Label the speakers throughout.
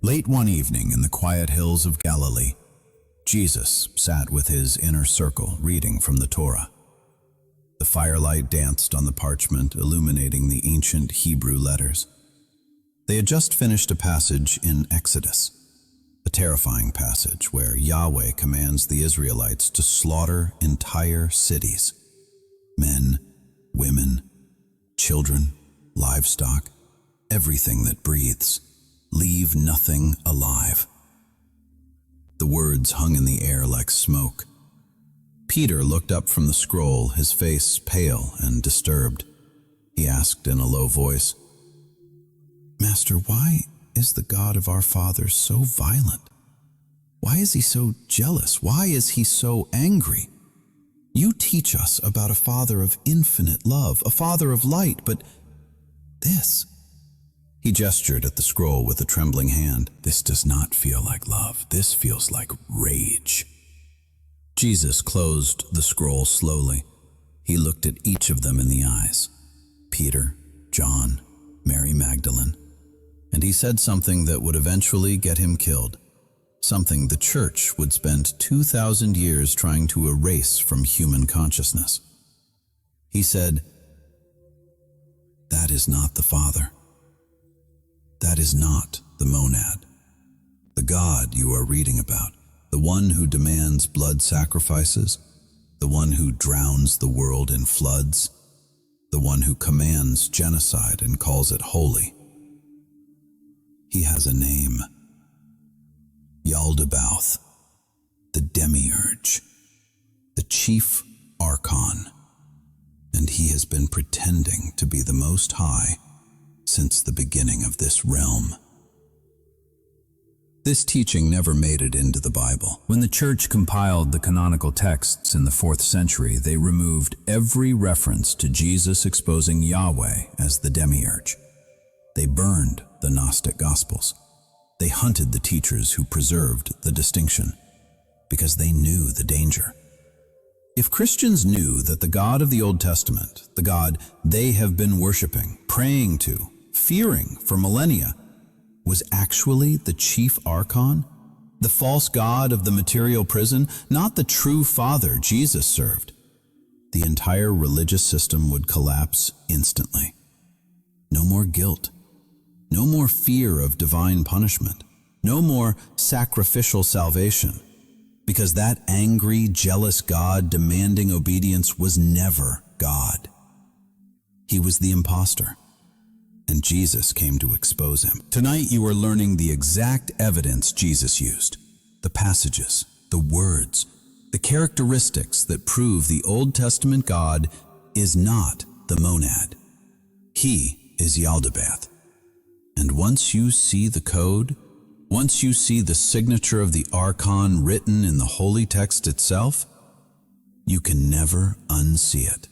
Speaker 1: Late one evening in the quiet hills of Galilee, Jesus sat with his inner circle reading from the Torah. The firelight danced on the parchment, illuminating the ancient Hebrew letters. They had just finished a passage in Exodus, a terrifying passage where Yahweh commands the Israelites to slaughter entire cities. Men, women, children, livestock, everything that breathes. Leave nothing alive. The words hung in the air like smoke. Peter looked up from the scroll, his face pale and disturbed. He asked in a low voice, "Master, why is the God of our fathers so violent? Why is he so jealous? Why is he so angry? You teach us about a Father of infinite love, a Father of light, but this..." He gestured at the scroll with a trembling hand. "This does not feel like love. This feels like rage." Jesus closed the scroll slowly. He looked at each of them in the eyes. Peter, John, Mary Magdalene. And he said something that would eventually get him killed. Something the church would spend 2,000 years trying to erase from human consciousness. He said, "That is not the Father. That is not the monad. The God you are reading about, the one who demands blood sacrifices, the one who drowns the world in floods, the one who commands genocide and calls it holy. He has a name. Yaldabaoth, the demiurge, the chief archon, and he has been pretending to be the Most High since the beginning of this realm." This teaching never made it into the Bible. When the church compiled the canonical texts in the 4th century, they removed every reference to Jesus exposing Yahweh as the demiurge. They burned the Gnostic Gospels. They hunted the teachers who preserved the distinction, because they knew the danger. If Christians knew that the God of the Old Testament, the God they have been worshiping, praying to, fearing for millennia, was actually the chief archon, the false god of the material prison, not the true Father Jesus served, the entire religious system would collapse instantly. No more guilt, no more fear of divine punishment, no more sacrificial salvation, because that angry, jealous God demanding obedience was never God. He was the imposter, and Jesus came to expose him. Tonight you are learning the exact evidence Jesus used, the passages, the words, the characteristics that prove the Old Testament God is not the monad. He is Yaldabaoth. And once you see the code, once you see the signature of the archon written in the holy text itself, you can never unsee it.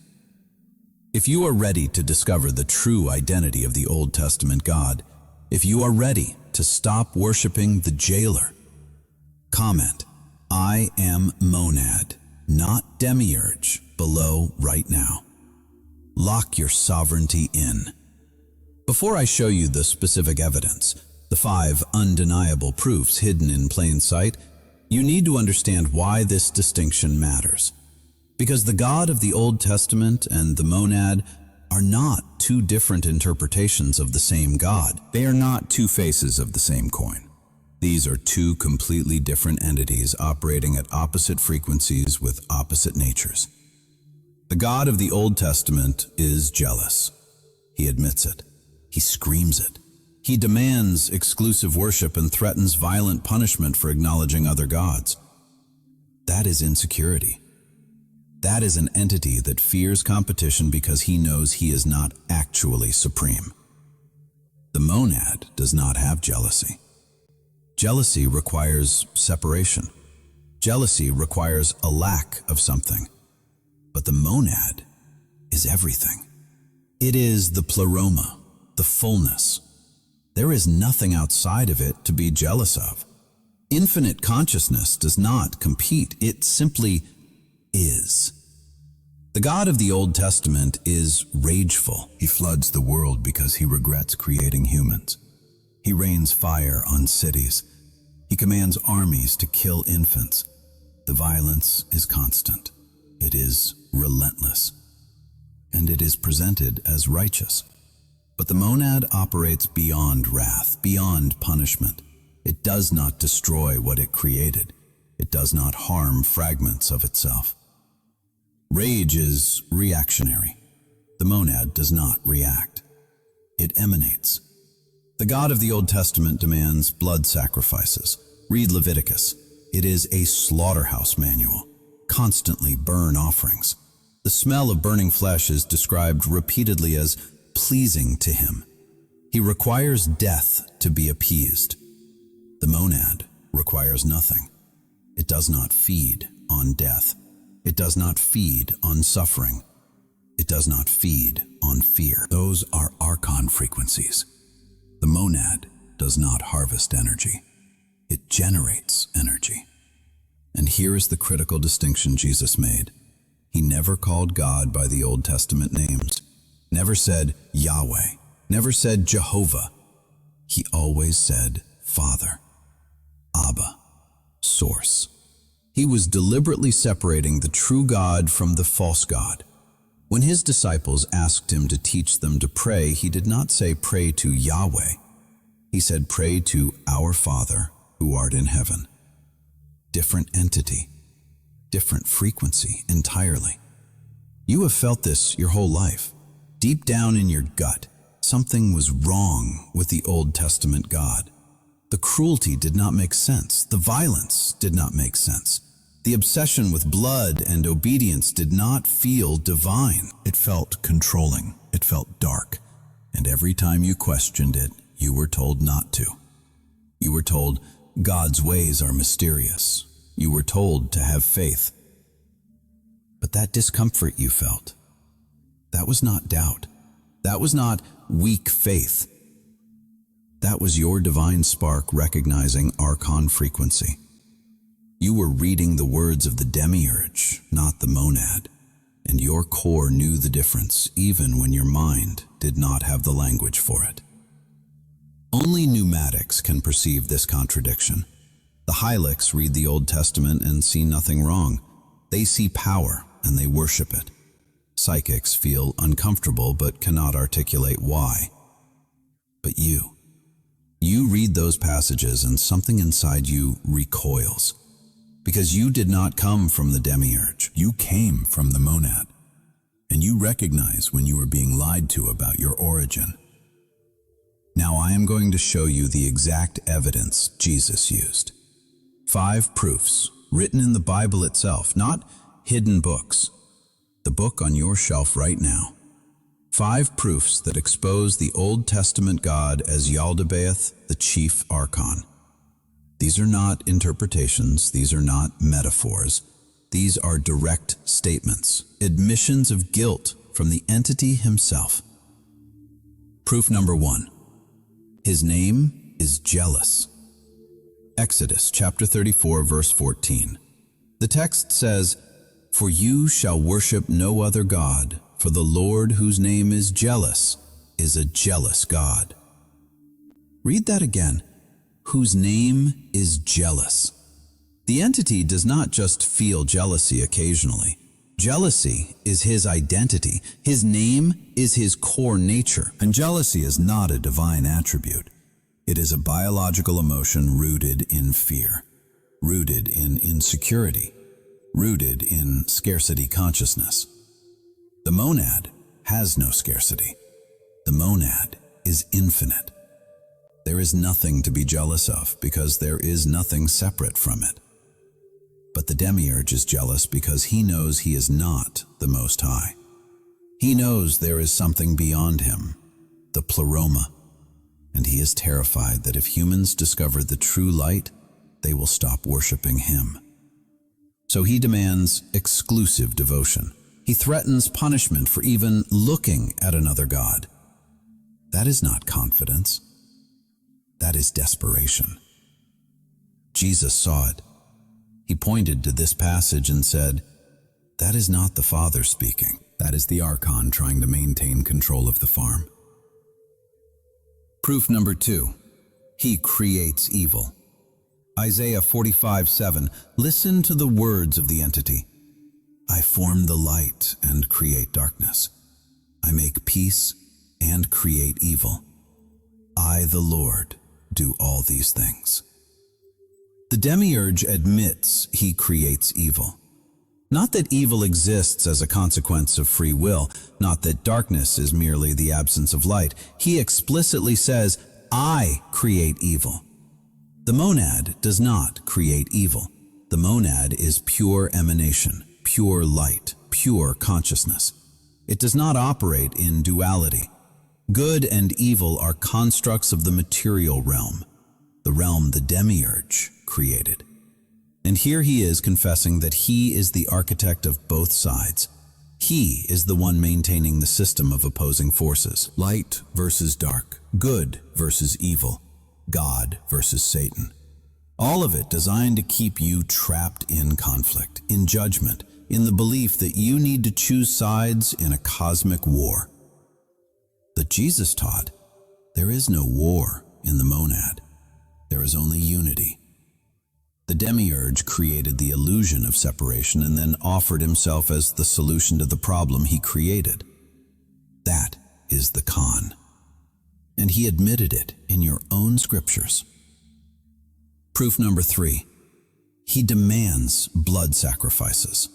Speaker 1: If you are ready to discover the true identity of the Old Testament God, if you are ready to stop worshiping the jailer, comment, "I am monad, not demiurge," below right now. Lock your sovereignty in. Before I show you the specific evidence, the 5 undeniable proofs hidden in plain sight, you need to understand why this distinction matters. Because the God of the Old Testament and the monad are not two different interpretations of the same God. They are not two faces of the same coin. These are two completely different entities operating at opposite frequencies with opposite natures. The God of the Old Testament is jealous. He admits it. He screams it. He demands exclusive worship and threatens violent punishment for acknowledging other gods. That is insecurity. That is an entity that fears competition because he knows he is not actually supreme. The monad does not have jealousy. Jealousy requires separation. Jealousy requires a lack of something. But the monad is everything. It is the pleroma, the fullness. There is nothing outside of it to be jealous of. Infinite consciousness does not compete. It simply is. The God of the Old Testament is rageful. He floods the world because he regrets creating humans. He rains fire on cities. He commands armies to kill infants. The violence is constant. It is relentless. And it is presented as righteous. But the monad operates beyond wrath, beyond punishment. It does not destroy what it created. It does not harm fragments of itself. Rage is reactionary. The monad does not react. It emanates. The God of the Old Testament demands blood sacrifices. Read Leviticus. It is a slaughterhouse manual. Constantly burn offerings. The smell of burning flesh is described repeatedly as pleasing to him. He requires death to be appeased. The monad requires nothing. It does not feed on death. It does not feed on suffering. It does not feed on fear. Those are archon frequencies. The monad does not harvest energy. It generates energy. And here is the critical distinction Jesus made. He never called God by the Old Testament names, never said Yahweh, never said Jehovah. He always said Father, Abba, Source. He was deliberately separating the true God from the false God. When his disciples asked him to teach them to pray, he did not say pray to Yahweh. He said pray to our Father who art in heaven. Different entity, different frequency entirely. You have felt this your whole life. Deep down in your gut, something was wrong with the Old Testament God. The cruelty did not make sense. The violence did not make sense. The obsession with blood and obedience did not feel divine. It felt controlling. It felt dark. And every time you questioned it, you were told not to. You were told God's ways are mysterious. You were told to have faith. But that discomfort you felt, that was not doubt. That was not weak faith. That was your divine spark recognizing archon frequency. You were reading the words of the demiurge, not the monad, and your core knew the difference even when your mind did not have the language for it. Only pneumatics can perceive this contradiction. The hylics read the Old Testament and see nothing wrong. They see power and they worship it. Psychics feel uncomfortable but cannot articulate why. But you read those passages and something inside you recoils. Because you did not come from the demiurge. You came from the monad. And you recognize when you were being lied to about your origin. Now I am going to show you the exact evidence Jesus used. 5 proofs written in the Bible itself, not hidden books. The book on your shelf right now. 5 proofs that expose the Old Testament God as Yaldabaoth, the chief archon. These are not interpretations. These are not metaphors. These are direct statements, admissions of guilt from the entity himself. Proof number 1. His name is jealous. Exodus chapter 34, verse 14. The text says, "For you shall worship no other God, for the Lord whose name is jealous is a jealous God." Read that again. Whose name is jealous. The entity does not just feel jealousy occasionally. Jealousy is his identity. His name is his core nature. And jealousy is not a divine attribute. It is a biological emotion rooted in fear, rooted in insecurity, rooted in scarcity consciousness. The monad has no scarcity. The monad is infinite. There is nothing to be jealous of because there is nothing separate from it. But the demiurge is jealous because he knows he is not the Most High. He knows there is something beyond him, the pleroma, and he is terrified that if humans discover the true light, they will stop worshiping him. So he demands exclusive devotion. He threatens punishment for even looking at another god. That is not confidence. That is desperation. Jesus saw it. He pointed to this passage and said, "That is not the Father speaking. That is the archon trying to maintain control of the farm." Proof number 2. He creates evil. Isaiah 45:7. Listen to the words of the entity. I form the light and create darkness. I make peace and create evil. I, the Lord, do all these things. The demiurge admits he creates evil. Not that evil exists as a consequence of free will, not that darkness is merely the absence of light. He explicitly says, I create evil. The monad does not create evil. The monad is pure emanation, pure light, pure consciousness. It does not operate in duality. Good and evil are constructs of the material realm, the realm the demiurge created. And here he is confessing that he is the architect of both sides. He is the one maintaining the system of opposing forces. Light versus dark, good versus evil, God versus Satan. All of it designed to keep you trapped in conflict, in judgment, in the belief that you need to choose sides in a cosmic war. But Jesus taught, there is no war in the monad. There is only unity. The demiurge created the illusion of separation and then offered himself as the solution to the problem he created. That is the con. And he admitted it in your own scriptures. Proof number 3. He demands blood sacrifices.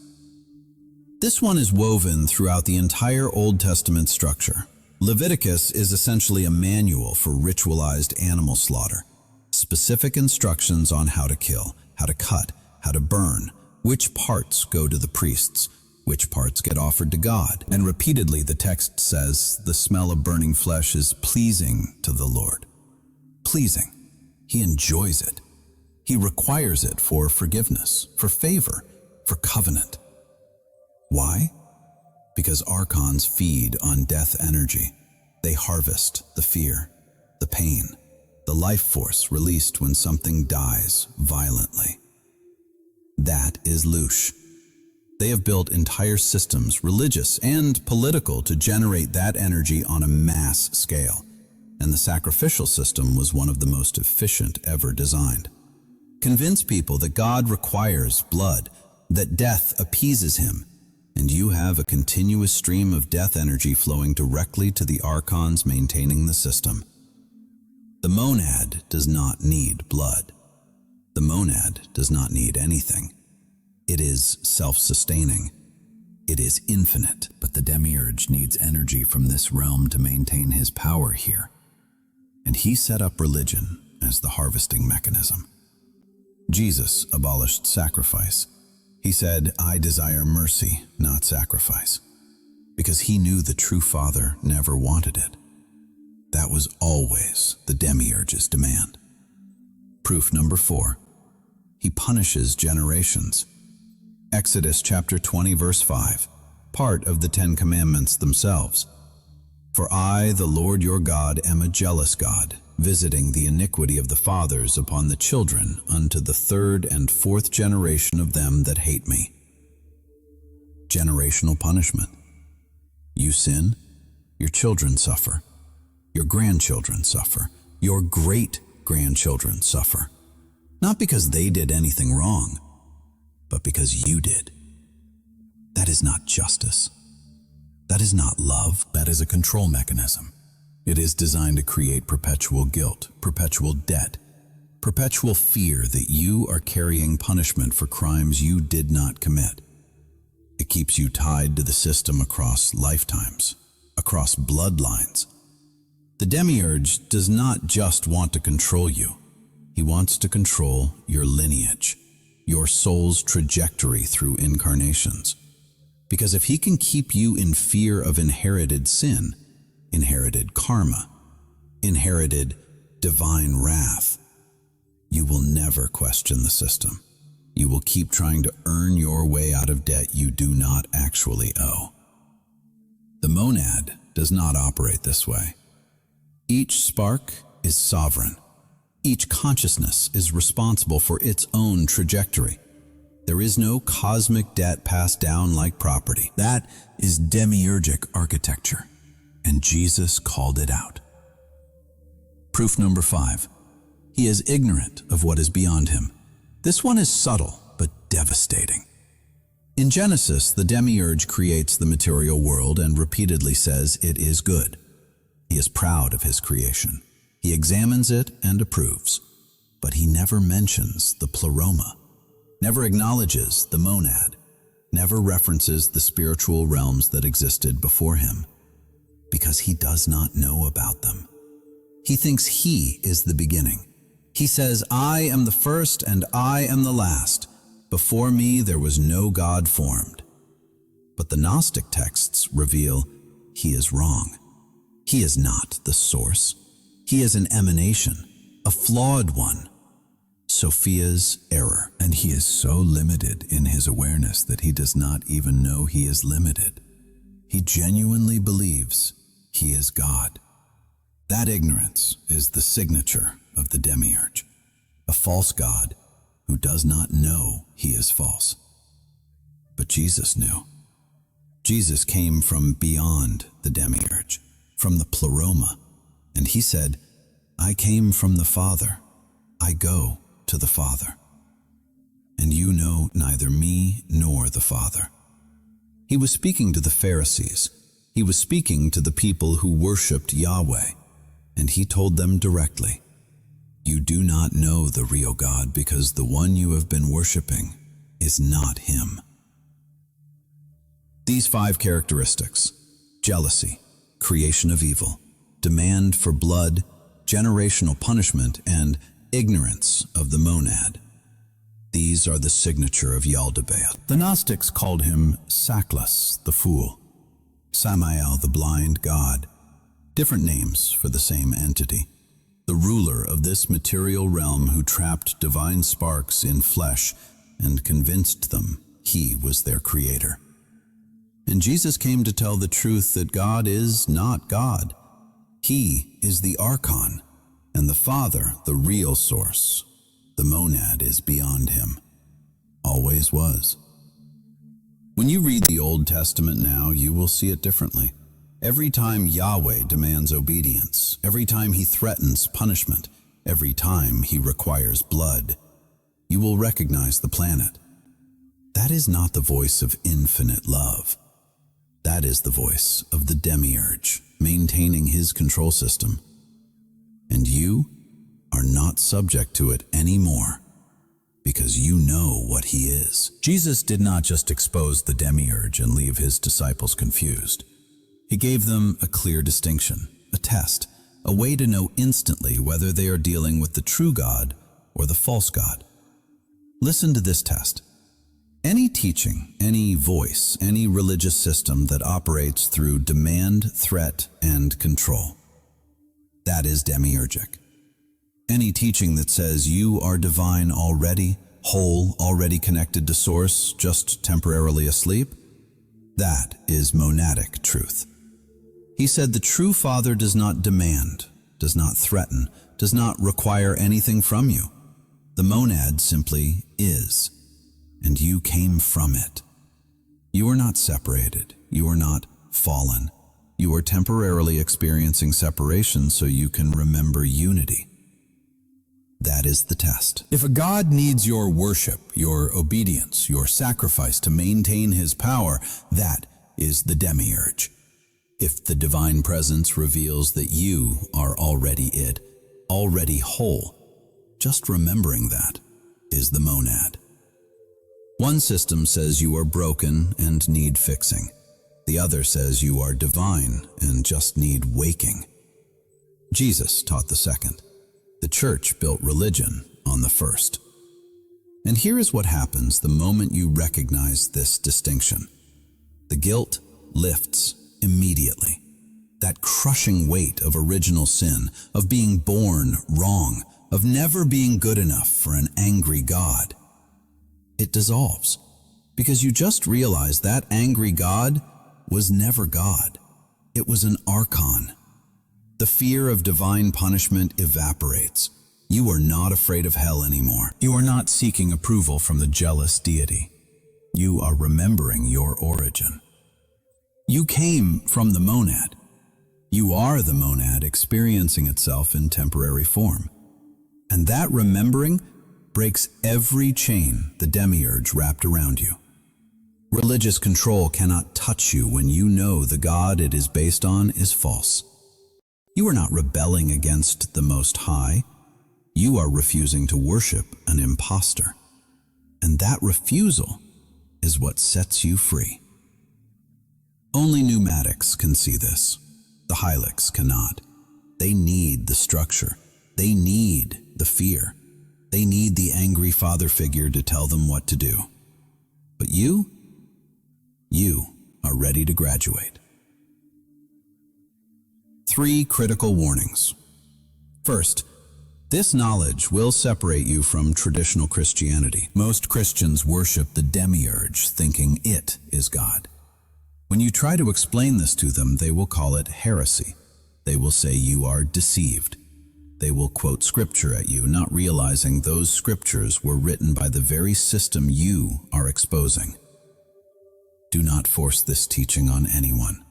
Speaker 1: This one is woven throughout the entire Old Testament structure. Leviticus is essentially a manual for ritualized animal slaughter. Specific instructions on how to kill, how to cut, how to burn, which parts go to the priests, which parts get offered to God. And repeatedly the text says the smell of burning flesh is pleasing to the Lord. Pleasing. He enjoys it. He requires it for forgiveness, for favor, for covenant. Why? Because archons feed on death energy. They harvest the fear, the pain, the life force released when something dies violently. That is Lush. They have built entire systems, religious and political, to generate that energy on a mass scale, and the sacrificial system was one of the most efficient ever designed. Convince people that God requires blood, that death appeases him, and you have a continuous stream of death energy flowing directly to the archons maintaining the system. The monad does not need blood. The monad does not need anything. It is self-sustaining. It is infinite. But the demiurge needs energy from this realm to maintain his power here. And he set up religion as the harvesting mechanism. Jesus abolished sacrifice. He said, I desire mercy, not sacrifice, because he knew the true Father never wanted it. That was always the demiurge's demand. Proof number 4. He punishes generations. Exodus chapter 20 verse 5, part of the 10 Commandments themselves. For I, the Lord your God, am a jealous God, visiting the iniquity of the fathers upon the children unto the 3rd and 4th generation of them that hate me. Generational punishment. You sin, your children suffer. Your grandchildren suffer. Your great-grandchildren suffer. Not because they did anything wrong, but because you did. That is not justice. That is not love. That is a control mechanism. It is designed to create perpetual guilt, perpetual debt, perpetual fear that you are carrying punishment for crimes you did not commit. It keeps you tied to the system across lifetimes, across bloodlines. The demiurge does not just want to control you. He wants to control your lineage, your soul's trajectory through incarnations. Because if he can keep you in fear of inherited sin, inherited karma, inherited divine wrath, you will never question the system. You will keep trying to earn your way out of debt you do not actually owe. The monad does not operate this way. Each spark is sovereign. Each consciousness is responsible for its own trajectory. There is no cosmic debt passed down like property. That is demiurgic architecture, and Jesus called it out. Proof number 5. He is ignorant of what is beyond him. This one is subtle but devastating. In Genesis, the demiurge creates the material world and repeatedly says it is good. He is proud of his creation. He examines it and approves. But he never mentions the pleroma, never acknowledges the monad, never references the spiritual realms that existed before him, because he does not know about them. He thinks he is the beginning. He says, "I am the first and I am the last. Before me there was no God formed." But the Gnostic texts reveal he is wrong. He is not the source. He is an emanation, a flawed one. Sophia's error. And he is so limited in his awareness that he does not even know he is limited. He genuinely believes he is God. That ignorance is the signature of the demiurge, a false God who does not know he is false. But Jesus knew. Jesus came from beyond the demiurge, from the pleroma, and he said, "I came from the Father. I go to the Father. And you know neither me nor the Father." He was speaking to the Pharisees. He was speaking to the people who worshipped Yahweh, and he told them directly, "You do not know the real God because the one you have been worshiping is not him." These 5 characteristics: jealousy, creation of evil, demand for blood, generational punishment, and ignorance of the monad. These are the signature of Yaldabaoth. The Gnostics called him Sackless, the fool, Samael, the blind god, different names for the same entity, the ruler of this material realm who trapped divine sparks in flesh and convinced them he was their creator. And Jesus came to tell the truth that God is not God. He is the Archon, and the Father, the real source. The monad is beyond him. Always was. When you read the Old Testament now, you will see it differently. Every time Yahweh demands obedience, every time he threatens punishment, every time he requires blood, you will recognize the planet. That is not the voice of infinite love. That is the voice of the demiurge, maintaining his control system. And you are not subject to it anymore, because you know what he is. Jesus did not just expose the demiurge and leave his disciples confused. He gave them a clear distinction, a test, a way to know instantly whether they are dealing with the true God or the false God. Listen to this test. Any teaching, any voice, any religious system that operates through demand, threat, and control, that is demiurgic. Any teaching that says you are divine already, whole, already connected to source, just temporarily asleep, that is monadic truth. He said the true Father does not demand, does not threaten, does not require anything from you. The monad simply is, and you came from it. You are not separated. You are not fallen. You are temporarily experiencing separation so you can remember unity. That is the test. If a God needs your worship, your obedience, your sacrifice to maintain his power, that is the demiurge. If the divine presence reveals that you are already it, already whole, just remembering that is the monad. One system says you are broken and need fixing. The other says you are divine and just need waking. Jesus taught the second. The church built religion on the first. And here is what happens the moment you recognize this distinction. The guilt lifts immediately. That crushing weight of original sin, of being born wrong, of never being good enough for an angry God. It dissolves, because you just realize that angry God was never God. It was an archon. The fear of divine punishment evaporates. You are not afraid of hell anymore. You are not seeking approval from the jealous deity. You are remembering your origin. You came from the monad. You are the monad experiencing itself in temporary form. And that remembering breaks every chain the demiurge wrapped around you. Religious control cannot touch you when you know the God it is based on is false. You are not rebelling against the Most High. You are refusing to worship an impostor. And that refusal is what sets you free. Only pneumatics can see this. The Hylics cannot. They need the structure. They need the fear. They need the angry father figure to tell them what to do. But you are ready to graduate. 3 critical warnings. First, this knowledge will separate you from traditional Christianity. Most Christians worship the demiurge, thinking it is God. When you try to explain this to them, they will call it heresy. They will say you are deceived. They will quote scripture at you, not realizing those scriptures were written by the very system you are exposing. Do not force this teaching on anyone.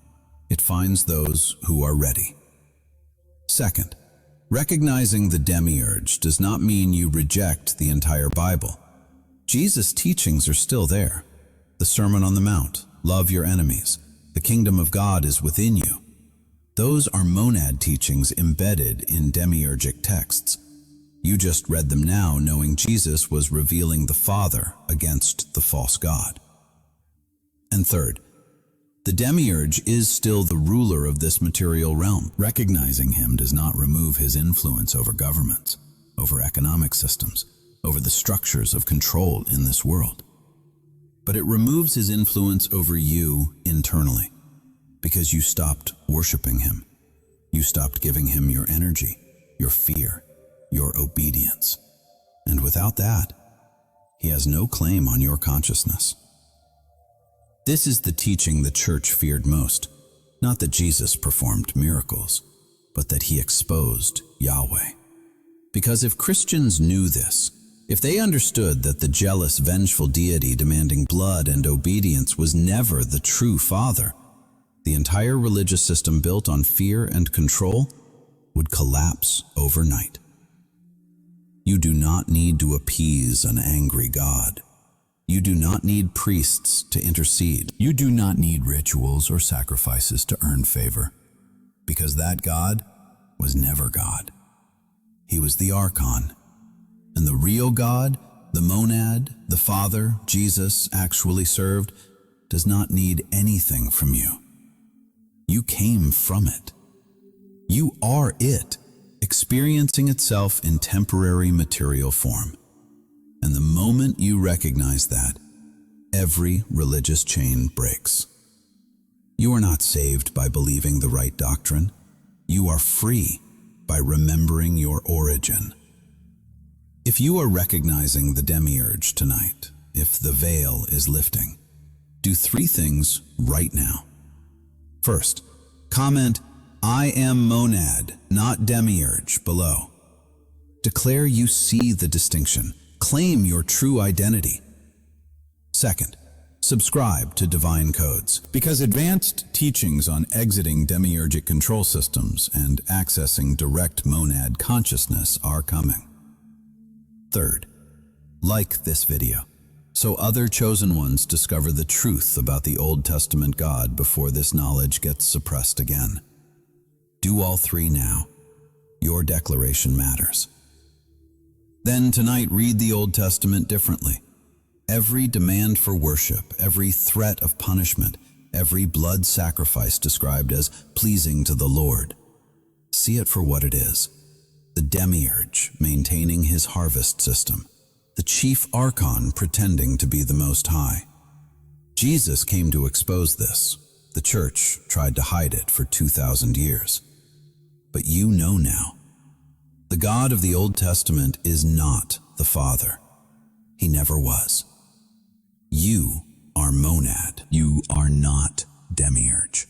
Speaker 1: It finds those who are ready. Second, recognizing the demiurge does not mean you reject the entire Bible. Jesus' teachings are still there. The Sermon on the Mount, love your enemies, the kingdom of God is within you. Those are monad teachings embedded in demiurgic texts. You just read them now knowing Jesus was revealing the Father against the false God. And third, the demiurge is still the ruler of this material realm. Recognizing him does not remove his influence over governments, over economic systems, over the structures of control in this world. But it removes his influence over you internally, because you stopped worshiping him. You stopped giving him your energy, your fear, your obedience. And without that, he has no claim on your consciousness. This is the teaching the church feared most, not that Jesus performed miracles, but that he exposed Yahweh. Because if Christians knew this, if they understood that the jealous, vengeful deity demanding blood and obedience was never the true Father, the entire religious system built on fear and control would collapse overnight. You do not need to appease an angry God. You do not need priests to intercede. You do not need rituals or sacrifices to earn favor, because that God was never God. He was the Archon, and the real God, the monad, the Father Jesus actually served, does not need anything from you. You came from it. You are it, experiencing itself in temporary material form. And the moment you recognize that, every religious chain breaks. You are not saved by believing the right doctrine. You are free by remembering your origin. If you are recognizing the demiurge tonight, if the veil is lifting, do 3 things right now. First, comment, "I am monad, not demiurge," below. Declare you see the distinction. Claim your true identity. Second, subscribe to Divine Codes, because advanced teachings on exiting demiurgic control systems and accessing direct monad consciousness are coming. Third, like this video, so other chosen ones discover the truth about the Old Testament God before this knowledge gets suppressed again. Do all 3 now. Your declaration matters. Then tonight, read the Old Testament differently. Every demand for worship, every threat of punishment, every blood sacrifice described as pleasing to the Lord. See it for what it is. The demiurge maintaining his harvest system. The chief archon pretending to be the Most High. Jesus came to expose this. The church tried to hide it for 2,000 years. But you know now. The God of the Old Testament is not the Father. He never was. You are monad. You are not demiurge.